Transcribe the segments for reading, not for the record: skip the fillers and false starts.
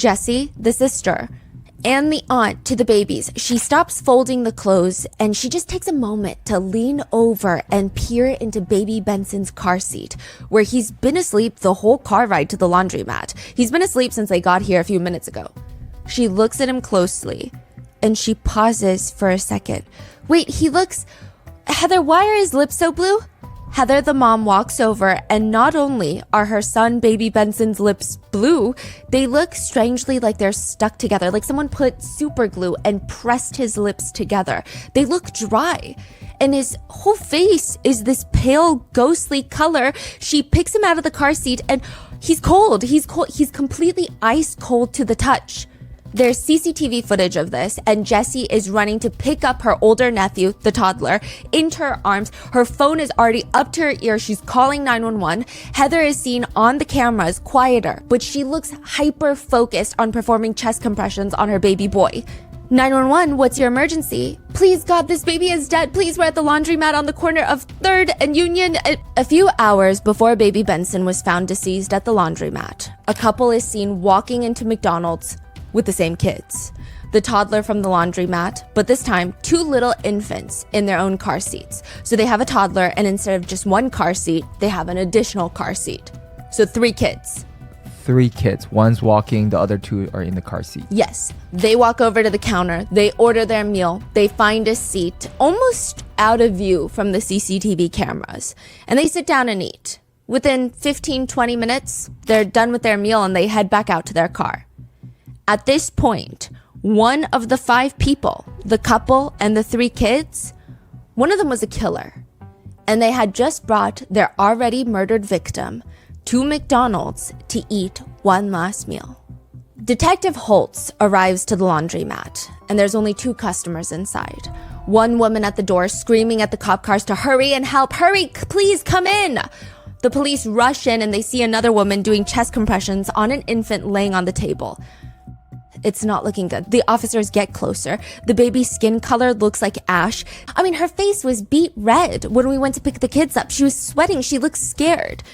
Jessie, the sister, and the aunt to the babies, she stops folding the clothes and she just takes a moment to lean over and peer into baby Benson's car seat, where he's been asleep the whole car ride to the laundromat. He's been asleep since they got here a few minutes ago. She looks at him closely and she pauses for a second. Wait, he looks... Heather, why are his lips so blue? Heather, the mom, walks over, and not only are her son, baby Benson's lips blue, they look strangely like they're stuck together, like someone put super glue and pressed his lips together. They look dry, and his whole face is this pale, ghostly color. She picks him out of the car seat, and he's cold. He's cold. He's completely ice cold to the touch. There's CCTV footage of this, and Jessie is running to pick up her older nephew, the toddler, into her arms. Her phone is already up to her ear. She's calling 911. Heather is seen on the cameras, quieter, but she looks hyper-focused on performing chest compressions on her baby boy. 911, what's your emergency? Please, God, this baby is dead. Please, we're at the laundromat on the corner of 3rd and Union. A few hours before baby Benson was found deceased at the laundromat, a couple is seen walking into McDonald's with the same kids. The toddler from the laundromat, but this time 2 little infants in their own car seats. So they have a toddler, and instead of just 1 car seat, they have an additional car seat. So 3 kids. 3 kids. One's walking, the other 2 are in the car seat. Yes. They walk over to the counter, they order their meal, they find a seat almost out of view from the CCTV cameras, and they sit down and eat. Within 15-20 minutes, they're done with their meal and they head back out to their car. At this point, one of the 5 people, the couple and the 3 kids, one of them was a killer. And they had just brought their already murdered victim to McDonald's to eat one last meal. Detective Holtz arrives to the laundromat, and there's only 2 customers inside. One woman at the door screaming at the cop cars to hurry and help. Hurry, please come in. The police rush in and they see another woman doing chest compressions on an infant laying on the table. It's not looking good. The officers get closer. The baby's skin color looks like ash. I mean, her face was beet red when we went to pick the kids up. She was sweating. She looked scared.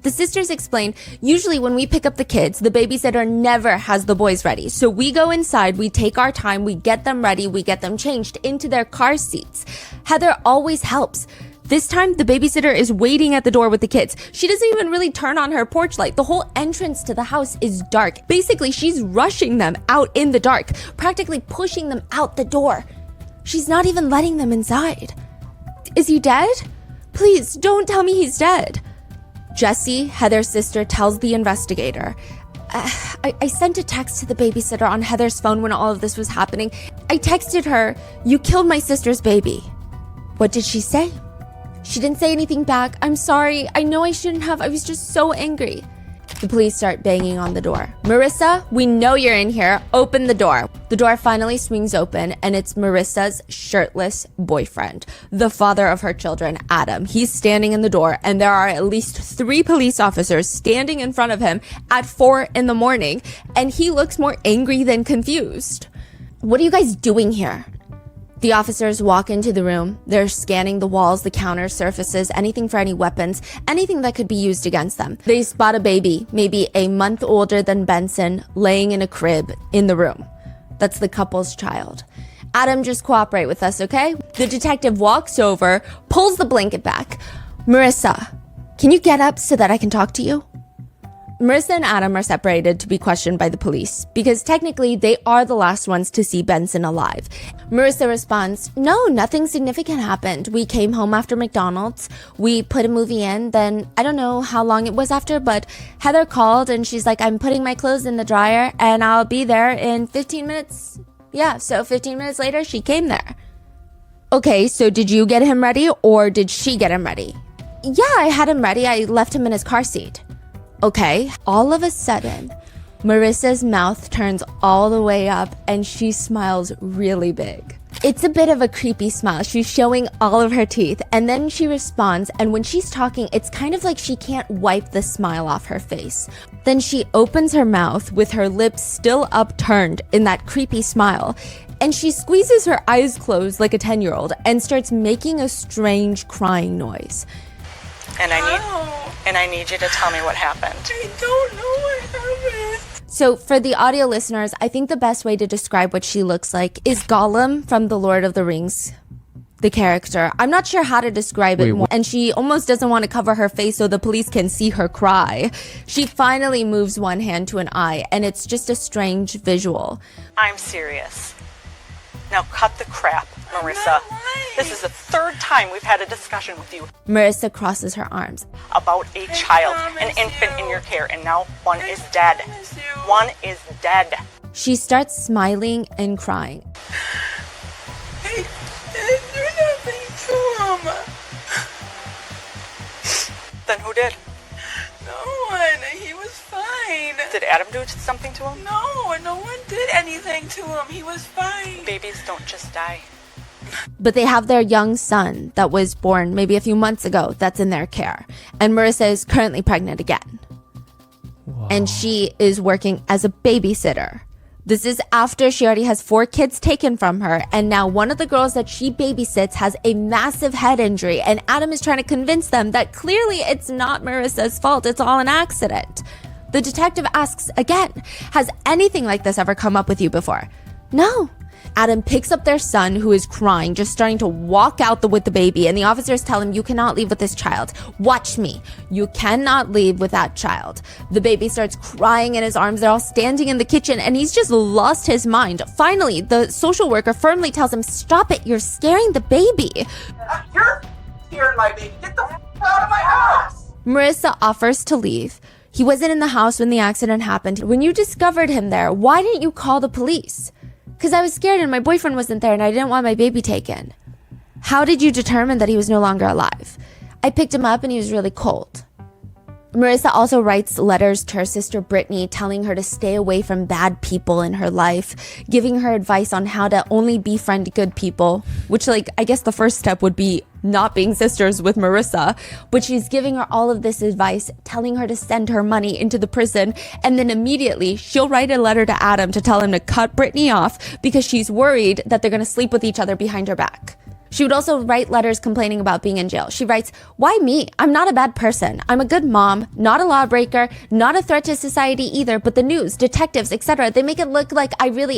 The sisters explained, usually when we pick up the kids, the babysitter never has the boys ready. So we go inside, we take our time, we get them ready, we get them changed into their car seats. Heather always helps. This time, the babysitter is waiting at the door with the kids. She doesn't even really turn on her porch light. The whole entrance to the house is dark. Basically, she's rushing them out in the dark, practically pushing them out the door. She's not even letting them inside. Is he dead? Please, don't tell me he's dead. Jessie, Heather's sister, tells the investigator, I sent a text to the babysitter on Heather's phone when all of this was happening. I texted her, "You killed my sister's baby." What did she say? She didn't say anything back. I'm sorry. I know I shouldn't have. I was just so angry. The police start banging on the door. Marissa, we know you're in here. Open the door. The door finally swings open, and it's Marissa's shirtless boyfriend, the father of her children, Adam. He's standing in the door, and there are at least 3 police officers standing in front of him at 4 in the morning, and he looks more angry than confused. What are you guys doing here? The officers walk into the room. They're scanning the walls, the counter surfaces, anything for any weapons, anything that could be used against them. They spot a baby, maybe a month older than Benson, laying in a crib in the room. That's the couple's child. Adam, just cooperate with us, okay? The detective walks over, pulls the blanket back. Marissa, can you get up so that I can talk to you? Marissa and Adam are separated to be questioned by the police because technically they are the last ones to see Benson alive. Marissa responds, "No, nothing significant happened. We came home after McDonald's. We put a movie in. Then I don't know how long it was after, but Heather called and she's like, I'm putting my clothes in the dryer and I'll be there in 15 minutes. Yeah, so 15 minutes later, she came there." Okay, so did you get him ready or did she get him ready? Yeah, I had him ready. I left him in his car seat. Okay, all of a sudden, Marissa's mouth turns all the way up and she smiles really big. It's a bit of a creepy smile. She's showing all of her teeth and then she responds, and when she's talking, it's kind of like she can't wipe the smile off her face. Then she opens her mouth with her lips still upturned in that creepy smile, and she squeezes her eyes closed like a 10-year-old and starts making a strange crying noise. And I need you to tell me what happened. I don't know what happened. So for the audio listeners, I think the best way to describe what she looks like is Gollum from The Lord of the Rings, the character. I'm not sure how to describe it more. And she almost doesn't want to cover her face so the police can see her cry. She finally moves one hand to an eye, and it's just a strange visual. I'm serious. Now cut the crap, Marissa. This is the third time we've had a discussion with you. Marissa crosses her arms. About a child, an infant in your care, and now one is dead. One is dead. She starts smiling and crying. I didn't do nothing to him. Then who did? No one. He was fine. Did Adam do something to him? No one did anything to him. He was fine. Babies don't just die. But they have their young son that was born maybe a few months ago that's in their care. And Marissa is currently pregnant again. Whoa. And she is working as a babysitter. This is after she already has 4 kids taken from her. And now one of the girls that she babysits has a massive head injury. And Adam is trying to convince them that clearly it's not Marissa's fault. It's all an accident. The detective asks again, has anything like this ever come up with you before? No. Adam picks up their son, who is crying, just starting to walk out with the baby, and the officers tell him, you cannot leave with this child. Watch me. You cannot leave with that child. The baby starts crying in his arms. They're all standing in the kitchen, and he's just lost his mind. Finally, the social worker firmly tells him, stop it. You're scaring the baby. You're scaring my baby. Get the out of my house. Marissa offers to leave. He wasn't in the house when the accident happened. When you discovered him there, why didn't you call the police? Because I was scared and my boyfriend wasn't there and I didn't want my baby taken. How did you determine that he was no longer alive? I picked him up and he was really cold. Marissa also writes letters to her sister Brittany, telling her to stay away from bad people in her life, giving her advice on how to only befriend good people, which, I guess the first step would be not being sisters with Marissa. But she's giving her all of this advice, telling her to send her money into the prison, and then immediately she'll write a letter to Adam to tell him to cut Brittany off because she's worried that they're going to sleep with each other behind her back. She would also write letters complaining about being in jail. She writes, why me? I'm not a bad person. I'm a good mom, not a lawbreaker, not a threat to society either, but the news, detectives, etc., they make it look like I really